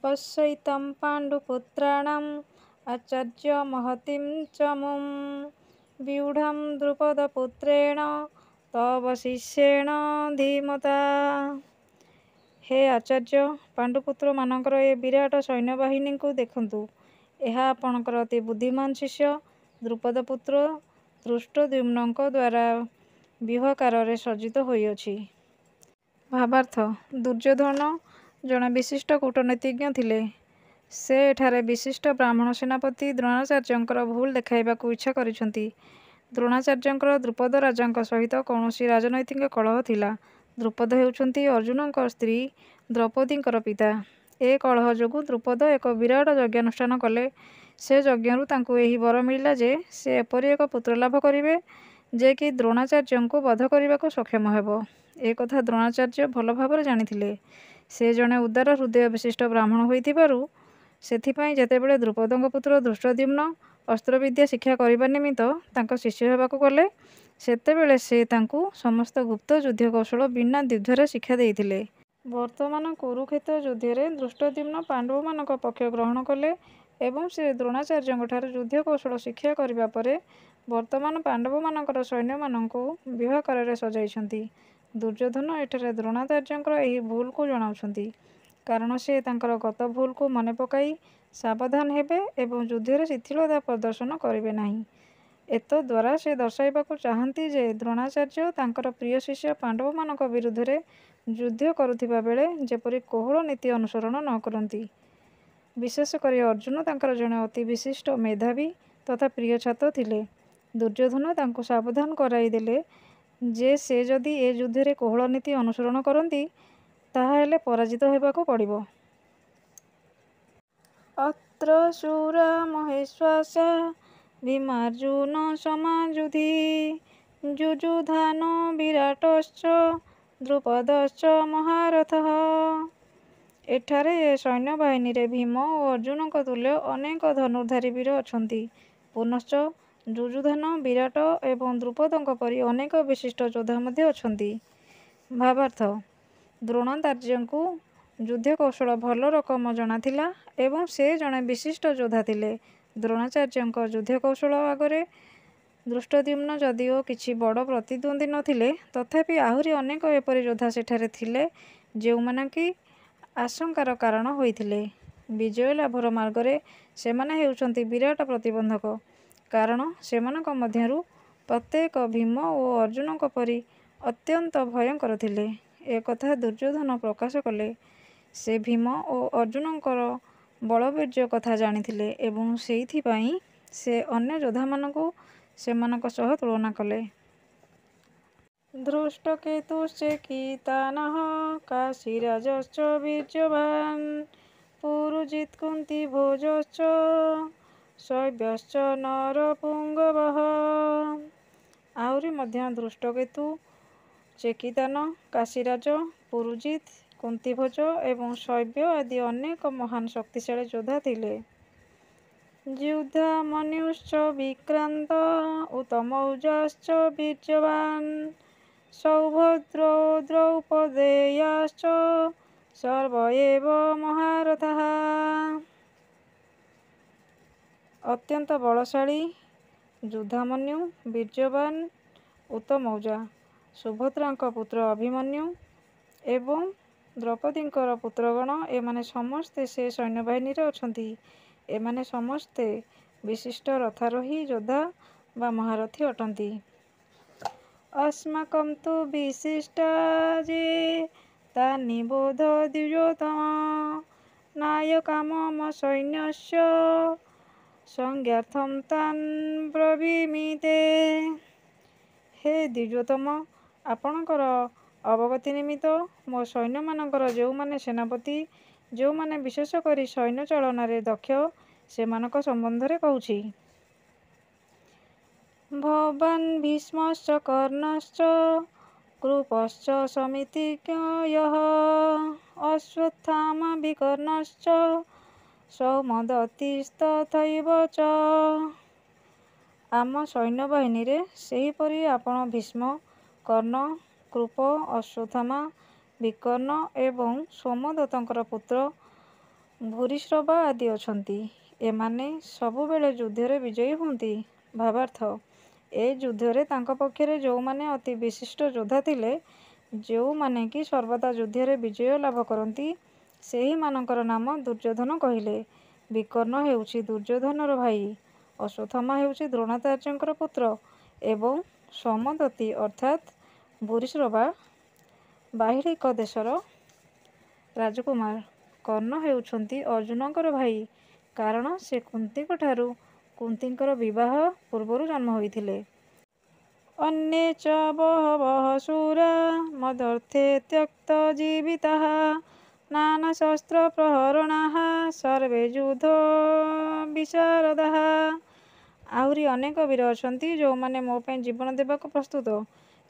पश्यैतं पाण्डुपुत्राणाम् आचार्य महतीं च मुं व्यूढं द्रुपदपुत्रेण तव शिष्येण धीमता। हे आचार्य, पाण्डुपुत्र ମାନଙ୍କର ଏ ବିରାଟ ସୈନ୍ୟବାହିନୀଙ୍କୁ ଦେଖନ୍ତୁ। ଏହା ଆପଣଙ୍କର ଅତି ବୁଦ୍ଧିମାନ ଶିଷ୍ୟ ଦ୍ରୁପଦପୁତ୍ର ଧୃଷ୍ଟଦ୍ୟୁମ୍ନଙ୍କ ଦ୍ୱାରା ବ୍ୟୁହକାରରେ ସଜ୍ଜିତ ହୋଇଅଛି। ଭାବାର୍ଥ, ଦୁର୍ଯ୍ୟୋଧନ ଜଣେ ବିଶିଷ୍ଟ କୂଟନୀତିଜ୍ଞ ଥିଲେ। ସେ ଏଠାରେ ବିଶିଷ୍ଟ ବ୍ରାହ୍ମଣ ସେନାପତି ଦ୍ରୋଣାଚାର୍ଯ୍ୟଙ୍କର ଭୁଲ ଦେଖାଇବାକୁ ଇଚ୍ଛା କରିଛନ୍ତି। ଦ୍ରୋଣାଚାର୍ଯ୍ୟଙ୍କର ଦ୍ରୁପଦ ରାଜାଙ୍କ ସହିତ କୌଣସି ରାଜନୈତିକ କଳହ ଥିଲା। ଦ୍ରୁପଦ ହେଉଛନ୍ତି ଅର୍ଜୁନଙ୍କ ସ୍ତ୍ରୀ ଦ୍ରୌପଦୀଙ୍କର ପିତା। ଏ କଳହ ଯୋଗୁଁ ଦ୍ରୁପଦ ଏକ ବିରାଟ ଯଜ୍ଞାନୁଷ୍ଠାନ କଲେ। ସେ ଯଜ୍ଞରୁ ତାଙ୍କୁ ଏହି ବର ମିଳିଲା ଯେ ସେ ଏପରି ଏକ ପୁତ୍ର ଲାଭ କରିବେ ଯେ କି ଦ୍ରୋଣାଚାର୍ଯ୍ୟଙ୍କୁ ବଧ କରିବାକୁ ସକ୍ଷମ ହେବ। ଏ କଥା ଦ୍ରୋଣାଚାର୍ଯ୍ୟ ଭଲ ଭାବରେ ଜାଣିଥିଲେ। ସେ ଜଣେ ଉଦାର ହୃଦୟ ବିଶିଷ୍ଟ ବ୍ରାହ୍ମଣ ହୋଇଥିବାରୁ ସେଥିପାଇଁ ଯେତେବେଳେ ଦ୍ରୁପଦଙ୍କ ପୁତ୍ର ଧୃଷ୍ଟଦ୍ୟୁମ୍ନ ଅସ୍ତ୍ରବିଦ୍ୟା ଶିକ୍ଷା କରିବା ନିମିତ୍ତ ତାଙ୍କ ଶିଷ୍ୟ ହେବାକୁ ଗଲେ, ସେତେବେଳେ ସେ ତାଙ୍କୁ ସମସ୍ତ ଗୁପ୍ତ ଯୁଦ୍ଧ କୌଶଳ ବିନା ଦ୍ୱିଧାରେ ଶିକ୍ଷା ଦେଇଥିଲେ। ବର୍ତ୍ତମାନ କୁରୁକ୍ଷେତ୍ର ଯୁଦ୍ଧରେ ଧୃଷ୍ଟଦ୍ୟୁମ୍ନ ପାଣ୍ଡବମାନଙ୍କ ପକ୍ଷ ଗ୍ରହଣ କଲେ ଏବଂ ସେ ଦ୍ରୋଣାଚାର୍ଯ୍ୟଙ୍କଠାରୁ ଯୁଦ୍ଧ କୌଶଳ ଶିକ୍ଷା କରିବା ପରେ ବର୍ତ୍ତମାନ ପାଣ୍ଡବମାନଙ୍କର ସୈନ୍ୟମାନଙ୍କୁ ବ୍ୟୁହାକାରରେ ସଜାଇଛନ୍ତି। ଦୁର୍ଯ୍ୟୋଧନ ଏଠାରେ ଦ୍ରୋଣାଚାର୍ଯ୍ୟଙ୍କର ଏହି ଭୁଲକୁ ଜଣାଉଛନ୍ତି, କାରଣ ସେ ତାଙ୍କର ଗତ ଭୁଲକୁ ମନେ ପକାଇ ସାବଧାନ ହେବେ ଏବଂ ଯୁଦ୍ଧରେ ଶିଥିଳତା ପ୍ରଦର୍ଶନ କରିବେ ନାହିଁ। ଏତଦ୍ୱାରା ସେ ଦର୍ଶାଇବାକୁ ଚାହାନ୍ତି ଯେ ଦ୍ରୋଣାଚାର୍ଯ୍ୟ ତାଙ୍କର ପ୍ରିୟ ଶିଷ୍ୟ ପାଣ୍ଡବମାନଙ୍କ ବିରୁଦ୍ଧରେ ଯୁଦ୍ଧ କରୁଥିବା ବେଳେ ଯେପରି କୋହଳ ନୀତି ଅନୁସରଣ ନ କରନ୍ତି। ବିଶେଷ କରି ଅର୍ଜୁନ ତାଙ୍କର ଜଣେ ଅତି ବିଶିଷ୍ଟ ମେଧାବୀ ତଥା ପ୍ରିୟ ଛାତ୍ର ଥିଲେ। ଦୁର୍ଯ୍ୟୋଧନ ତାଙ୍କୁ ସାବଧାନ କରାଇଦେଲେ ଯେ ସେ ଯଦି ଏ ଯୁଦ୍ଧରେ କୋହଳ ନୀତି ଅନୁସରଣ କରନ୍ତି, ତାହାହେଲେ ପରାଜିତ ହେବାକୁ ପଡ଼ିବ। ଅତ୍ର ଶୂରା ମହେଶ୍ୱାସା ଭୀମାର୍ଜୁନ ସମାଯୁଧି ଯୁଯୁଧାନ ବିରାଟଶ୍ଚ ଦ୍ରୁପଦଶ୍ଚ ମହାରଥଃ। ଏଠାରେ ଏ ସୈନ୍ୟବାହିନୀରେ ଭୀମ ଓ ଅର୍ଜୁନଙ୍କ ତୁଲ୍ୟ ଅନେକ ଧନୁର୍ଦ୍ଧାରୀ ବୀର ଅଛନ୍ତି। ପୁନଶ୍ଚ ଯୁଯୁଧାନ, ବିରାଟ ଏବଂ ଦ୍ରୁପଦଙ୍କ ପରି ଅନେକ ବିଶିଷ୍ଟ ଯୋଦ୍ଧା ମଧ୍ୟ ଅଛନ୍ତି। ଭାବାର୍ଥ, ଦ୍ରୋଣାଚାର୍ଯ୍ୟଙ୍କୁ ଯୁଦ୍ଧ କୌଶଳ ଭଲ ରକମ ଜଣାଥିଲା ଏବଂ ସେ ଜଣେ ବିଶିଷ୍ଟ ଯୋଦ୍ଧା ଥିଲେ। ଦ୍ରୋଣାଚାର୍ଯ୍ୟଙ୍କ ଯୁଦ୍ଧ କୌଶଳ ଆଗରେ ଧୃଷ୍ଟଦ୍ୟୁମ୍ନ ଯଦିଓ କିଛି ବଡ଼ ପ୍ରତିଦ୍ୱନ୍ଦ୍ୱୀ ନ ଥିଲେ, ତଥାପି ଆହୁରି ଅନେକ ଏପରି ଯୋଦ୍ଧା ସେଠାରେ ଥିଲେ ଯେଉଁମାନେ କି ଆଶଙ୍କାର କାରଣ ହୋଇଥିଲେ। ବିଜୟ ଲାଭର ମାର୍ଗରେ ସେମାନେ ହେଉଛନ୍ତି ବିରାଟ ପ୍ରତିବନ୍ଧକ, କାରଣ ସେମାନଙ୍କ ମଧ୍ୟରୁ ପ୍ରତ୍ୟେକ ଭୀମ ଓ ଅର୍ଜୁନଙ୍କ ପରି ଅତ୍ୟନ୍ତ ଭୟଙ୍କର ଥିଲେ। ଏ କଥା ଦୁର୍ଯ୍ୟୋଧନ ପ୍ରକାଶ କଲେ। ସେ ଭୀମ ଓ ଅର୍ଜୁନଙ୍କର ବଳବୀର୍ଯ୍ୟ କଥା ଜାଣିଥିଲେ ଏବଂ ସେଇଥିପାଇଁ ସେ ଅନ୍ୟ ଯୋଦ୍ଧାମାନଙ୍କୁ ସେମାନଙ୍କ ସହ ତୁଳନା କଲେ। ଧୃଷ୍ଟକେତୁଶ୍ଚେକିତାନଃ କାଶୀରାଜଶ୍ଚ ବୀର୍ଯ୍ୟବାନ୍ ପୁରୁଜିତ୍ କୁନ୍ତିଭୋଜଶ୍ଚ ଶୈବ୍ୟଶ୍ଚ ନରପୁଙ୍ଗବଃ। ଆହୁରି ମଧ୍ୟ ଧୃଷ୍ଟକେତୁ, ଚେକିତାନ, କାଶୀରାଜ, ପୁରୁଜିତ୍, କୁନ୍ତିଭୋଜ ଏବଂ ଶୈବ୍ୟ ଆଦି ଅନେକ ମହାନ ଶକ୍ତିଶାଳୀ ଯୋଦ୍ଧା ଥିଲେ। ଯୁଧାମନ୍ୟୁଶ୍ଚ ବିକ୍ରାନ୍ତ ଉତ୍ତମୌଜାଶ୍ଚ ବୀର୍ଯ୍ୟବାନ୍ ସୌଭଦ୍ରୋ ଦ୍ରୌପଦେୟାଶ୍ଚ ସର୍ବ ଏବ ମହାରଥାଃ। ଅତ୍ୟନ୍ତ ବଳଶାଳୀ ଯୁଧାମନ୍ୟୁ, ବୀର୍ଯ୍ୟବାନ୍, ଉତ୍ତମୌଜା, ସୁଭଦ୍ରାଙ୍କ ପୁତ୍ର ଅଭିମନ୍ୟୁ ଏବଂ ଦ୍ରୌପଦୀଙ୍କର ପୁତ୍ରଗଣ ଏମାନେ ସମସ୍ତେ ସେ ସୈନ୍ୟବାହିନୀରେ ଅଛନ୍ତି। ଏମାନେ ସମସ୍ତେ ବିଶିଷ୍ଟ ରଥାରୋହୀ ଯୋଦ୍ଧା ବା ମହାରଥୀ ଅଟନ୍ତି। ଅସ୍ମାକଂ ତୁ ବିଶିଷ୍ଟା ଯେ ତାନି ବୋଧ ଦ୍ୱିଜୋତ୍ତମ ନାୟକା ମମ ସୈନ୍ୟସ୍ୟ ସଂଜ୍ଞାର୍ଥଂ ତାନ୍ ବ୍ରବୀମି ତେ। ହେ ଦ୍ୱିଜୋତ୍ତମ, ଆପଣଙ୍କର ଅବଗତି ନିମିତ୍ତ ମୋ ସୈନ୍ୟମାନଙ୍କର ଯେଉଁମାନେ ସେନାପତି, ଯେଉଁମାନେ ବିଶେଷ କରି ସୈନ୍ୟ ଚାଳନାରେ ଦକ୍ଷ, ସେମାନଙ୍କ ସମ୍ବନ୍ଧରେ କହୁଛି। ଭବାନ୍ ଭୀଷ୍ମଶ୍ଚ କର୍ଣ୍ଣଶ୍ଚ କୃପଶ୍ଚ ସମିତିଜ୍ଞ ୟଃ ଅଶ୍ୱତ୍ଥାମା ବିକର୍ଣ୍ଣଶ୍ଚ ସୌମଦତ୍ତିସ୍ତଥୈବ ଚ। ଆମ ସୈନ୍ୟବାହିନୀରେ ସେହିପରି ଆପଣ ଭୀଷ୍ମ, କର୍ଣ୍ଣ, କୃପ, ଅଶ୍ୱତ୍ଥାମା, ବିକର୍ଣ୍ଣ ଏବଂ ସୋମଦତ୍ତଙ୍କର ପୁତ୍ର ଭୂରିଶ୍ରବା ଆଦି ଅଛନ୍ତି। ଏମାନେ ସବୁବେଳେ ଯୁଦ୍ଧରେ ବିଜୟୀ ହୁଅନ୍ତି। ଭାବାର୍ଥ ଏ ଯୁଦ୍ଧରେ ତାଙ୍କ ପକ୍ଷରେ ଯେଉଁମାନେ ଅତି ବିଶିଷ୍ଟ ଯୋଦ୍ଧା ଥିଲେ, ଯେଉଁମାନେ କି ସର୍ବଦା ଯୁଦ୍ଧରେ ବିଜୟ ଲାଭ କରନ୍ତି, ସେହିମାନଙ୍କର ନାମ ଦୁର୍ଯ୍ୟୋଧନ କହିଲେ। ବିକର୍ଣ୍ଣ ହେଉଛି ଦୁର୍ଯ୍ୟୋଧନର ଭାଇ, ଅଶ୍ୱତ୍ଥାମା ହେଉଛି ଦ୍ରୋଣାଚାର୍ଯ୍ୟଙ୍କର ପୁତ୍ର ଏବଂ ସୋମଦତ୍ତୀ ଅର୍ଥାତ୍ ଭୂରିଶ୍ରବା ବାହିଡ଼ିକ ଦେଶର ରାଜକୁମାର। କର୍ଣ୍ଣ ହେଉଛନ୍ତି ଅର୍ଜୁନଙ୍କର ଭାଇ, କାରଣ ସେ କୁନ୍ତୀଙ୍କଠାରୁ କୁନ୍ତୀଙ୍କର ବିବାହ ପୂର୍ବରୁ ଜନ୍ମ ହୋଇଥିଲେ। ଅନ୍ୟେ ଚ ବହବଃ ଶୂରା ମଦର୍ଥେ ତ୍ୟକ୍ତଜୀବିତାଃ ନାନାଶସ୍ତ୍ର ପ୍ରହରଣାଃ ସର୍ବେ ଯୁଦ୍ଧ ବିଶାରଦାଃ। ଆହୁରି ଅନେକ ବୀର ଅଛନ୍ତି, ଯେଉଁମାନେ ମୋ ପାଇଁ ଜୀବନ ଦେବାକୁ ପ୍ରସ୍ତୁତ।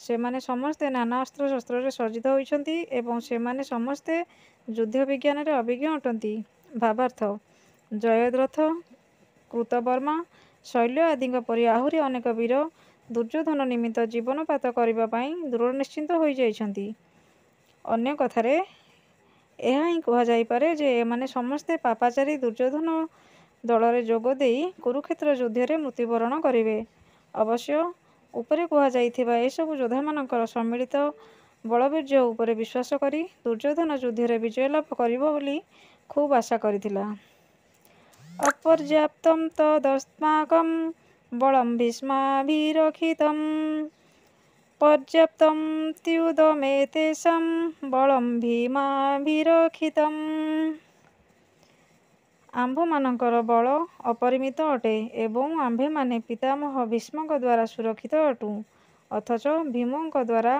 ସେମାନେ ସମସ୍ତେ ନାନା ଅସ୍ତ୍ରଶସ୍ତ୍ରରେ ସଜ୍ଜିତ ହୋଇଛନ୍ତି ଏବଂ ସେମାନେ ସମସ୍ତେ ଯୁଦ୍ଧ ବିଜ୍ଞାନରେ ଅଭିଜ୍ଞ ଅଟନ୍ତି। ଭାବାର୍ଥ ଜୟଦ୍ରଥ, କୃତବର୍ମା, ଶୈଲ୍ୟ ଆଦିଙ୍କ ପରି ଆହୁରି ଅନେକ ବୀର ଦୁର୍ଯ୍ୟୋଧନ ନିମିତ୍ତ ଜୀବନପାତ କରିବା ପାଇଁ ଦୃଢ଼ ନିଶ୍ଚିନ୍ତ ହୋଇଯାଇଛନ୍ତି। ଅନ୍ୟ କଥାରେ ଏହା ହିଁ କୁହାଯାଇପାରେ ଯେ ଏମାନେ ସମସ୍ତେ ପାପାଚାରୀ ଦୁର୍ଯ୍ୟୋଧନ ଦଳରେ ଯୋଗ ଦେଇ କୁରୁକ୍ଷେତ୍ର ଯୁଦ୍ଧରେ ମୃତ୍ୟୁବରଣ କରିବେ। ଅବଶ୍ୟ ଉପରେ କୁହାଯାଇଥିବା ଏସବୁ ଯୋଦ୍ଧାମାନଙ୍କର ସମ୍ମିଳିତ ବଳବୀର୍ଯ୍ୟ ଉପରେ ବିଶ୍ୱାସ କରି ଦୁର୍ଯ୍ୟୋଧନ ଯୁଦ୍ଧରେ ବିଜୟ ଲାଭ କରିବ ବୋଲି ଖୁବ୍ ଆଶା କରିଥିଲା। ଅପର୍ଯ୍ୟାପ୍ତଂ ତଦସ୍ମାକଂ ବଳଂ ଭୀଷ୍ମାଭିରକ୍ଷିତଂ ପର୍ଯ୍ୟାପ୍ତଂ ତ୍ୟୁଦମେତେଷାଂ ବଳଂ ଭୀମାଭିରକ୍ଷିତଂ। ଆମ୍ଭମାନଙ୍କର ବଳ ଅପରିମିତ ଅଟେ ଏବଂ ଆମ୍ଭେମାନେ ପିତାମହ ଭୀଷ୍ମଙ୍କ ଦ୍ୱାରା ସୁରକ୍ଷିତ ଅଟୁଁ, ଅଥଚ ଭୀମଙ୍କ ଦ୍ୱାରା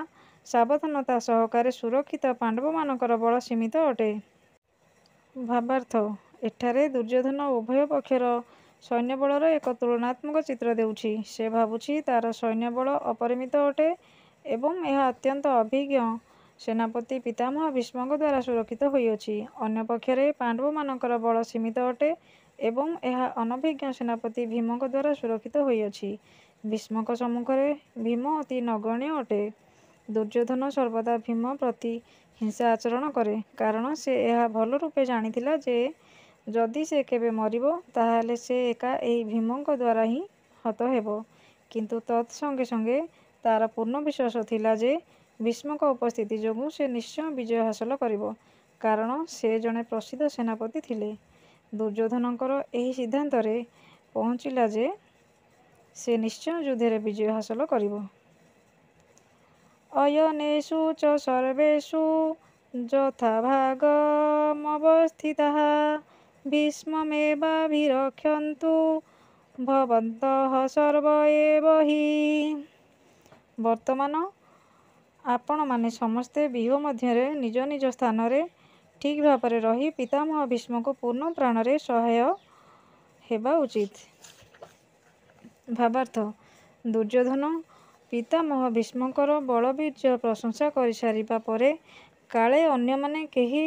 ସାବଧାନତା ସହକାରେ ସୁରକ୍ଷିତ ପାଣ୍ଡବମାନଙ୍କର ବଳ ସୀମିତ ଅଟେ। ଭାବାର୍ଥ ଏଠାରେ ଦୁର୍ଯ୍ୟୋଧନ ଉଭୟ ପକ୍ଷର ସୈନ୍ୟବଳର ଏକ ତୁଳନାତ୍ମକ ଚିତ୍ର ଦେଉଛି। ସେ ଭାବୁଛି ତାର ସୈନ୍ୟବଳ ଅପରିମିତ ଅଟେ ଏବଂ ଏହା ଅତ୍ୟନ୍ତ ଅଭିଜ୍ଞ ସେନାପତି ପିତାମହ ଭୀଷ୍ମଙ୍କ ଦ୍ୱାରା ସୁରକ୍ଷିତ ହୋଇଅଛି। ଅନ୍ୟପକ୍ଷରେ ପାଣ୍ଡବମାନଙ୍କର ବଳ ସୀମିତ ଅଟେ ଏବଂ ଏହା ଅନଭିଜ୍ଞ ସେନାପତି ଭୀମଙ୍କ ଦ୍ୱାରା ସୁରକ୍ଷିତ ହୋଇଅଛି। ଭୀଷ୍ମଙ୍କ ସମ୍ମୁଖରେ ଭୀମ ଅତି ନଗଣ୍ୟ ଅଟେ। ଦୁର୍ଯ୍ୟୋଧନ ସର୍ବଦା ଭୀମ ପ୍ରତି ହିଂସା ଆଚରଣ କରେ, କାରଣ ସେ ଏହା ଭଲ ରୂପେ ଜାଣିଥିଲା ଯେ ଯଦି ସେ କେବେ ମରିବ, ତାହାହେଲେ ସେ ଏକା ଏହି ଭୀମଙ୍କ ଦ୍ୱାରା ହିଁ ହତ ହେବ। କିନ୍ତୁ ତତ୍ ସଙ୍ଗେ ସଙ୍ଗେ ତାର ପୂର୍ଣ୍ଣ ବିଶ୍ୱାସ ଥିଲା ଯେ ଭୀଷ୍ମଙ୍କ ଉପସ୍ଥିତି ଯୋଗୁଁ ସେ ନିଶ୍ଚୟ ବିଜୟ ହାସଲ କରିବ, କାରଣ ସେ ଜଣେ ପ୍ରସିଦ୍ଧ ସେନାପତି ଥିଲେ। ଦୁର୍ଯ୍ୟୋଧନଙ୍କର ଏହି ସିଦ୍ଧାନ୍ତରେ ପହଞ୍ଚିଲା ଯେ ସେ ନିଶ୍ଚୟ ଯୁଦ୍ଧରେ ବିଜୟ ହାସଲ କରିବ। ଅୟନେଷୁ ଚ ସର୍ବେଷୁ ଯଥାଭାଗମବସ୍ଥିତାଃ ଭୀଷ୍ମମେବାଭିରକ୍ଷନ୍ତୁ ଭବନ୍ତଃ ସର୍ବ ଏବ ହି। ବର୍ତ୍ତମାନ ଆପଣମାନେ ସମସ୍ତେ ବ୍ୟୂହ ମଧ୍ୟରେ ନିଜ ନିଜ ସ୍ଥାନରେ ଠିକ୍ ଭାବରେ ରହି ପିତାମହ ଭୀଷ୍ମଙ୍କୁ ପୂର୍ଣ୍ଣ ପ୍ରାଣରେ ସହାୟ ହେବା ଉଚିତ। ଭାବାର୍ଥ ଦୁର୍ଯ୍ୟୋଧନ ପିତାମହ ଭୀଷ୍ମଙ୍କର ବଳବୀର୍ଯ୍ୟ ପ୍ରଶଂସା କରିସାରିବା ପରେ କାଳେ ଅନ୍ୟମାନେ କେହି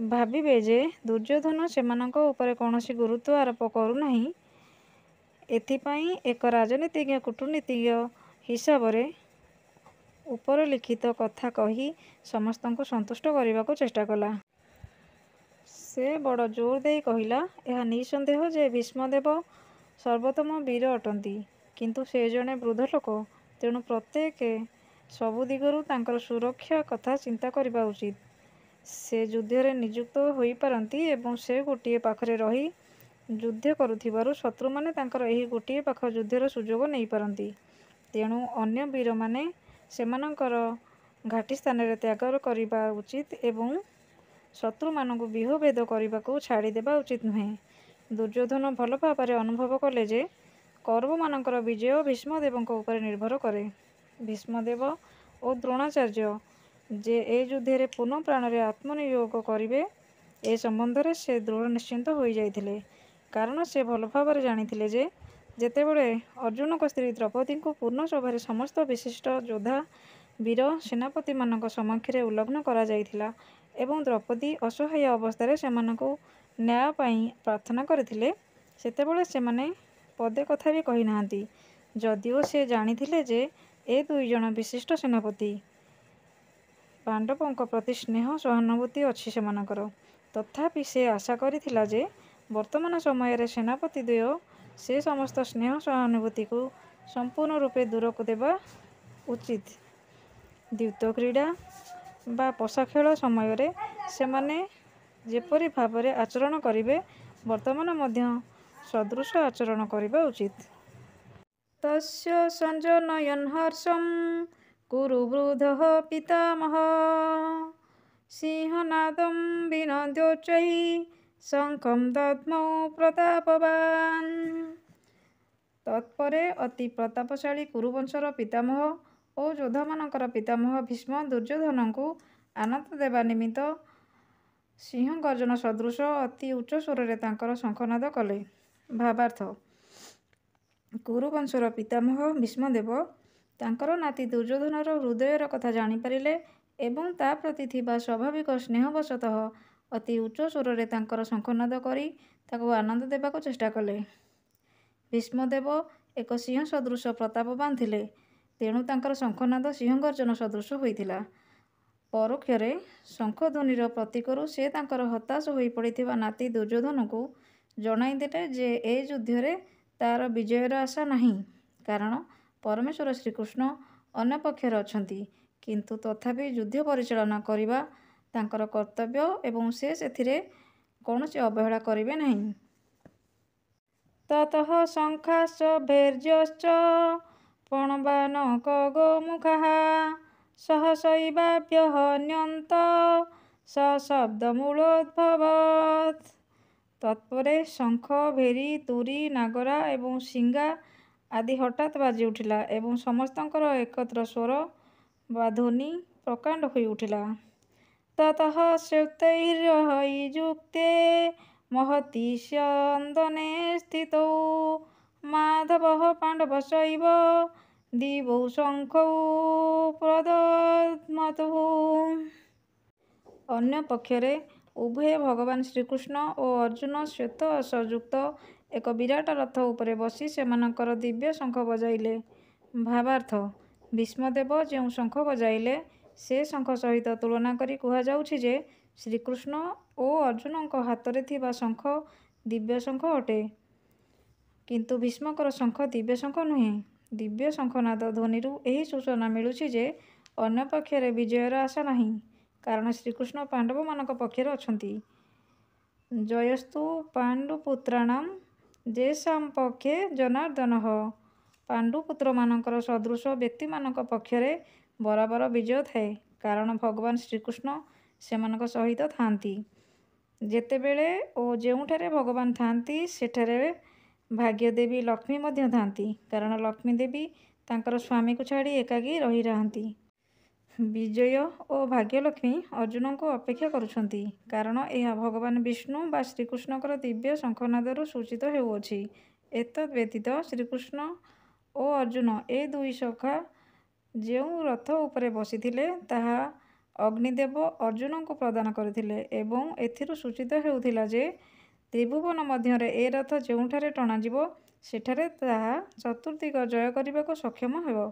ଭାବିବେ ଯେ ଦୁର୍ଯ୍ୟୋଧନ ସେମାନଙ୍କ ଉପରେ କୌଣସି ଗୁରୁତ୍ୱ ଆରୋପ କରୁନାହିଁ, ଏଥିପାଇଁ ଏକ ରାଜନୀତିଜ୍ଞ କୂଟନୀତିଜ୍ଞ ହିସାବରେ ଉପରଲିଖିତ କଥା କହି ସମସ୍ତଙ୍କୁ ସନ୍ତୁଷ୍ଟ କରିବାକୁ ଚେଷ୍ଟା କଲା। ସେ ବଡ଼ ଜୋର ଦେଇ କହିଲା, ଏହା ନିଃସନ୍ଦେହ ଯେ ଭୀଷ୍ମଦେବ ସର୍ବୋତ୍ତମ ବୀର ଅଟନ୍ତି, କିନ୍ତୁ ସେ ଜଣେ ବୃଦ୍ଧ ଲୋକ, ତେଣୁ ପ୍ରତ୍ୟେକେ ସବୁ ଦିଗରୁ ତାଙ୍କର ସୁରକ୍ଷା କଥା ଚିନ୍ତା କରିବା ଉଚିତ। ସେ ଯୁଦ୍ଧରେ ନିଯୁକ୍ତ ହୋଇପାରନ୍ତି ଏବଂ ସେ ଗୋଟିଏ ପାଖରେ ରହି ଯୁଦ୍ଧ କରୁଥିବାରୁ ଶତ୍ରୁମାନେ ତାଙ୍କର ଏହି ଗୋଟିଏ ପାଖ ଯୁଦ୍ଧର ସୁଯୋଗ ନେଇପାରନ୍ତି। ତେଣୁ ଅନ୍ୟ ବୀରମାନେ ସେମାନଙ୍କର ଘାଟିସ୍ଥାନରେ ତ୍ୟାଗ କରିବା ଉଚିତ ଏବଂ ଶତ୍ରୁମାନଙ୍କୁ ବ୍ୟୂହ ଭେଦ କରିବାକୁ ଛାଡ଼ିଦେବା ଉଚିତ ନୁହେଁ। ଦୁର୍ଯ୍ୟୋଧନ ଭଲ ଭାବରେ ଅନୁଭବ କଲେ ଯେ କୌରବମାନଙ୍କର ବିଜୟ ଭୀଷ୍ମଦେବଙ୍କ ଉପରେ ନିର୍ଭର କରେ। ଭୀଷ୍ମଦେବ ଓ ଦ୍ରୋଣାଚାର୍ଯ୍ୟ ଯେ ଏ ଯୁଦ୍ଧରେ ପୂର୍ଣ୍ଣ ପ୍ରାଣରେ ଆତ୍ମନିଯୋଗ କରିବେ, ଏ ସମ୍ବନ୍ଧରେ ସେ ଦୃଢ଼ ନିଶ୍ଚିନ୍ତ ହୋଇଯାଇଥିଲେ, କାରଣ ସେ ଭଲ ଭାବରେ ଜାଣିଥିଲେ ଯେ ଯେତେବେଳେ ଅର୍ଜୁନଙ୍କ ସ୍ତ୍ରୀ ଦ୍ରୌପଦୀଙ୍କୁ ପୂର୍ଣ୍ଣ ସଭାରେ ସମସ୍ତ ବିଶିଷ୍ଟ ଯୋଦ୍ଧା ବୀର ସେନାପତିମାନଙ୍କ ସମକ୍ଷରେ ଉଲଗ୍ନ କରାଯାଇଥିଲା ଏବଂ ଦ୍ରୌପଦୀ ଅସହାୟ ଅବସ୍ଥାରେ ସେମାନଙ୍କୁ ନ୍ୟାୟ ପାଇଁ ପ୍ରାର୍ଥନା କରିଥିଲେ, ସେତେବେଳେ ସେମାନେ ପଦେ କଥା ବି କହିନାହାନ୍ତି, ଯଦିଓ ସେ ଜାଣିଥିଲେ ଯେ ଏ ଦୁଇଜଣ ବିଶିଷ୍ଟ ସେନାପତି। ପାଣ୍ଡବଙ୍କ ପ୍ରତି ସ୍ନେହ ସହାନୁଭୂତି ଅଛି ସେମାନଙ୍କର, ତଥାପି ସେ ଆଶା କରିଥିଲା ଯେ ବର୍ତ୍ତମାନ ସମୟରେ ସେନାପତି ଦ୍ୱୟ ସେ ସମସ୍ତ ସ୍ନେହ ସହାନୁଭୂତିକୁ ସମ୍ପୂର୍ଣ୍ଣ ରୂପେ ଦୂରକୁ ଦେବା ଉଚିତ। ଦ୍ୱୈତ କ୍ରୀଡ଼ା ବା ପଶା ଖେଳ ସମୟରେ ସେମାନେ ଯେପରି ଭାବରେ ଆଚରଣ କରିବେ ବର୍ତ୍ତମାନ ମଧ୍ୟ ସଦୃଶ ଆଚରଣ କରିବା ଉଚିତ। ତସ୍ୟ ସଞ୍ଜନୟନ୍ ହର୍ଷଂ କୁରୁ ବୃଦ୍ଧଃ ପିତାମହ ସିଂହନାଦଂ ବିନଦ୍ୟୋଚ୍ଚୈଃ ଶଙ୍ଖଂ ଦଦ୍ମୌ ପ୍ରତାପବାନ୍। ତତ୍ପରେ ଅତି ପ୍ରତାପଶାଳୀ କୁରୁବଂଶର ପିତାମହ ଓ ଯୋଦ୍ଧାମାନଙ୍କର ପିତାମହ ଭୀଷ୍ମ ଦୁର୍ଯ୍ୟୋଧନଙ୍କୁ ଆନନ୍ଦ ଦେବା ନିମିତ୍ତ ସିଂହ ଗର୍ଜନ ସଦୃଶ ଅତି ଉଚ୍ଚ ସ୍ୱରରେ ତାଙ୍କର ଶଙ୍ଖନାଦ କଲେ। ଭାବାର୍ଥ କୁରୁବଂଶର ପିତାମହ ଭୀଷ୍ମଦେବ ତାଙ୍କର ନାତି ଦୁର୍ଯ୍ୟୋଧନର ହୃଦୟର କଥା ଜାଣିପାରିଲେ ଏବଂ ତା ପ୍ରତି ଥିବା ସ୍ୱାଭାବିକ ସ୍ନେହବଶତଃ ଅତି ଉଚ୍ଚ ସ୍ୱରରେ ତାଙ୍କର ଶଙ୍ଖନାଦ କରି ତାକୁ ଆନନ୍ଦ ଦେବାକୁ ଚେଷ୍ଟା କଲେ। ଭୀଷ୍ମଦେବ ଏକ ସିଂହ ସଦୃଶ ପ୍ରତାପବାନ୍ ଥିଲେ, ତେଣୁ ତାଙ୍କର ଶଙ୍ଖନାଦ ସିଂହଗର୍ଜନ ସଦୃଶ ହୋଇଥିଲା। ପରୋକ୍ଷରେ ଶଙ୍ଖଧ୍ୱନିର ପ୍ରତୀକରୁ ସେ ତାଙ୍କର ହତାଶ ହୋଇପଡ଼ିଥିବା ନାତି ଦୁର୍ଯ୍ୟୋଧନଙ୍କୁ ଜଣାଇଦେଲେ ଯେ ଏ ଯୁଦ୍ଧରେ ତାର ବିଜୟର ଆଶା ନାହିଁ, କାରଣ ପରମେଶ୍ୱର ଶ୍ରୀକୃଷ୍ଣ ଅନ୍ୟ ପକ୍ଷରେ ଅଛନ୍ତି। କିନ୍ତୁ ତଥାପି ଯୁଦ୍ଧ ପରିଚାଳନା କରିବା ତାଙ୍କର କର୍ତ୍ତବ୍ୟ ଏବଂ ସେ ସେଥିରେ କୌଣସି ଅବହେଳା କରିବେ ନାହିଁ। ତତଃ ଶଙ୍ଖାଶ୍ଚ ଭୈର୍ଯ୍ୟଶ୍ଚ ପଣବାନକଗୋମୁଖାଃ ସହସୈବାଭ୍ୟହନ୍ୟନ୍ତ ସଶବ୍ଦମୂଳୋଦ୍ଭବତ୍। ତତ୍ପରେ ଶଙ୍ଖ, ଭେରୀ, ତୁରୀ, ନାଗରା ଏବଂ ଶିଙ୍ଗା ଆଦି ହଠାତ୍ ବାଜି ଉଠିଲା ଏବଂ ସମସ୍ତଙ୍କର ଏକତ୍ର ସ୍ୱର ବା ଧ୍ୱନି ପ୍ରକାଣ୍ଡ ହୋଇ ଉଠିଲା। ତତଃ ଶ୍ରୁତୈର୍ହୟିଯୁକ୍ତେ ମହତି ସ୍ୟନ୍ଦନେ ସ୍ଥିତୌ ମାଧବଃ ପାଣ୍ଡବଶ୍ଚୈବ ଦିବୌ ଶଙ୍ଖौ ପ୍ରଦଧ୍ମତୁଃ। ଅନ୍ୟ ପକ୍ଷରେ ଉଭୟ ଭଗବାନ ଶ୍ରୀକୃଷ୍ଣ ଓ ଅର୍ଜୁନ ଶ୍ୱେତ ଅଶ୍ୱଯୁକ୍ତ ଏକ ବିରାଟ ରଥ ଉପରେ ବସି ସେମାନଙ୍କର ଦିବ୍ୟ ଶଙ୍ଖ ବଜାଇଲେ। ଭାବାର୍ଥ ଭୀଷ୍ମଦେବ ଯେଉଁ ଶଙ୍ଖ ବଜାଇଲେ ସେ ଶଙ୍ଖ ସହିତ ତୁଳନା କରି କୁହାଯାଉଛି ଯେ ଶ୍ରୀକୃଷ୍ଣ ଓ ଅର୍ଜୁନଙ୍କ ହାତରେ ଥିବା ଶଙ୍ଖ ଦିବ୍ୟ ଶଙ୍ଖ ଅଟେ, କିନ୍ତୁ ଭୀଷ୍ମଙ୍କର ଶଙ୍ଖ ଦିବ୍ୟ ଶଙ୍ଖ ନୁହେଁ। ଦିବ୍ୟ ଶଙ୍ଖନାଦ ଧ୍ୱନିରୁ ଏହି ସୂଚନା ମିଳୁଛି ଯେ ଅନ୍ୟ ପକ୍ଷରେ ବିଜୟର ଆଶା ନାହିଁ, କାରଣ ଶ୍ରୀକୃଷ୍ଣ ପାଣ୍ଡବମାନଙ୍କ ପକ୍ଷରେ ଅଛନ୍ତି। ଜୟସ୍ତୁ ପାଣ୍ଡୁପୁତ୍ରାଣାଂ ୟେଷାଂ ପକ୍ଷେ ଜନାର୍ଦ୍ଦନଃ। ପାଣ୍ଡୁପୁତ୍ରମାନଙ୍କର ସଦୃଶ ବ୍ୟକ୍ତିମାନଙ୍କ ପକ୍ଷରେ ବରାବର ବିଜୟ ଥାଏ, କାରଣ ଭଗବାନ ଶ୍ରୀକୃଷ୍ଣ ସେମାନଙ୍କ ସହିତ ଥାଆନ୍ତି। ଯେତେବେଳେ ଓ ଯେଉଁଠାରେ ଭଗବାନ ଥାଆନ୍ତି ସେଠାରେ ଭାଗ୍ୟଦେବୀ ଲକ୍ଷ୍ମୀ ମଧ୍ୟ ଥାଆନ୍ତି, କାରଣ ଲକ୍ଷ୍ମୀ ଦେବୀ ତାଙ୍କର ସ୍ୱାମୀକୁ ଛାଡ଼ି ଏକାକୀ ରହିନାହାନ୍ତି। ବିଜୟ ଓ ଭାଗ୍ୟଲକ୍ଷ୍ମୀ ଅର୍ଜୁନଙ୍କୁ ଅପେକ୍ଷା କରୁଛନ୍ତି, କାରଣ ଏହା ଭଗବାନ ବିଷ୍ଣୁ ବା ଶ୍ରୀକୃଷ୍ଣଙ୍କର ଦିବ୍ୟ ଶଙ୍ଖନାଦରୁ ସୂଚିତ ହେଉଅଛି। ଏତଦ୍ ବ୍ୟତୀତ ଶ୍ରୀକୃଷ୍ଣ ଓ ଅର୍ଜୁନ ଏ ଦୁଇ ସଖା ଯେଉଁ ରଥ ଉପରେ ବସିଥିଲେ ତାହା ଅଗ୍ନିଦେବ ଅର୍ଜୁନଙ୍କୁ ପ୍ରଦାନ କରିଥିଲେ ଏବଂ ଏଥିରୁ ସୂଚିତ ହେଉଥିଲା ଯେ ତ୍ରିଭୁବନ ମଧ୍ୟରେ ଏ ରଥ ଯେଉଁଠାରେ ଟଣାଯିବ ସେଠାରେ ତାହା ଚତୁର୍ଦ୍ଦିଗ ଜୟ କରିବାକୁ ସକ୍ଷମ ହେବ।